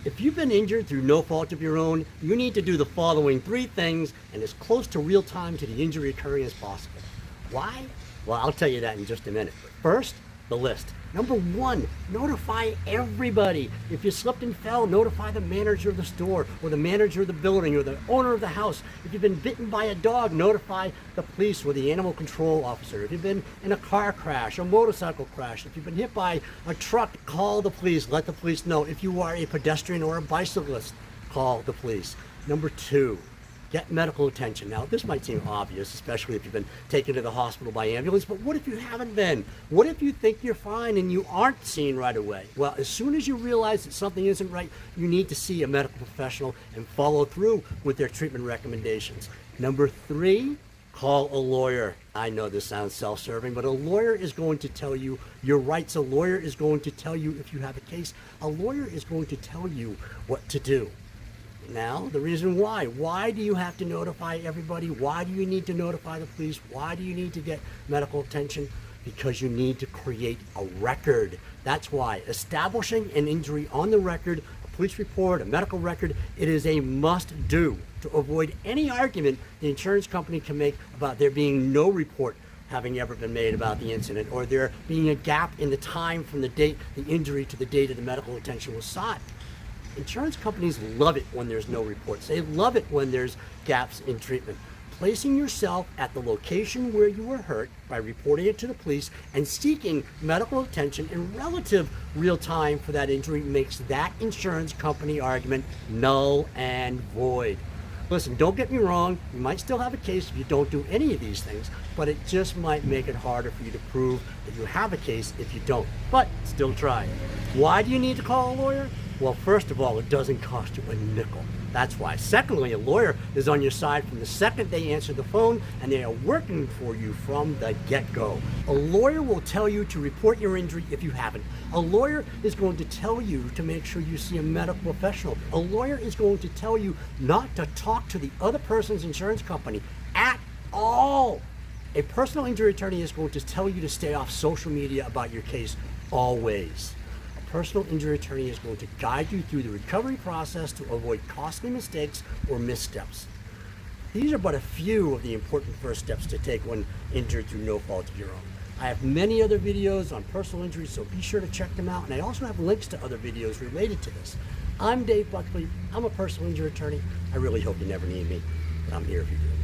If you've been injured through no fault of your own, you need to do the following 3 things and as close to real time to the injury occurring as possible. Why? Well, I'll tell you that in just a minute. But first, the list. Number 1, notify everybody. If you slipped and fell, notify the manager of the store or the manager of the building or the owner of the house. If you've been bitten by a dog, notify the police or the animal control officer. If you've been in a car crash, a motorcycle crash, if you've been hit by a truck, call the police. Let the police know. If you are a pedestrian or a bicyclist, call the police. Number 2, get medical attention. Now, this might seem obvious, especially if you've been taken to the hospital by ambulance, but what if you haven't been? What if you think you're fine and you aren't seen right away? Well, as soon as you realize that something isn't right, you need to see a medical professional and follow through with their treatment recommendations. Number 3, call a lawyer. I know this sounds self-serving, but a lawyer is going to tell you your rights. A lawyer is going to tell you if you have a case. A lawyer is going to tell you what to do. Now, the reason why. Why do you have to notify everybody? Why do you need to notify the police? Why do you need to get medical attention? Because you need to create a record. That's why. Establishing an injury on the record, a police report, a medical record, it is a must-do to avoid any argument the insurance company can make about there being no report having ever been made about the incident, or there being a gap in the time from the date the injury to the date of the medical attention was sought. Insurance companies love it when there's no reports. They love it when there's gaps in treatment. Placing yourself at the location where you were hurt by reporting it to the police and seeking medical attention in relative real time for that injury makes that insurance company argument null and void. Listen, don't get me wrong, you might still have a case if you don't do any of these things, but it just might make it harder for you to prove that you have a case if you don't. But still try. Why do you need to call a lawyer? Well, first of all, it doesn't cost you a nickel. That's why. Secondly, a lawyer is on your side from the second they answer the phone, and they are working for you from the get-go. A lawyer will tell you to report your injury if you haven't. A lawyer is going to tell you to make sure you see a medical professional. A lawyer is going to tell you not to talk to the other person's insurance company at all. A personal injury attorney is going to tell you to stay off social media about your case always. Personal injury attorney is going to guide you through the recovery process to avoid costly mistakes or missteps. These are but a few of the important first steps to take when injured through no fault of your own. I have many other videos on personal injury, so be sure to check them out. And I also have links to other videos related to this. I'm Dave Buckley. I'm a personal injury attorney. I really hope you never need me, but I'm here if you do.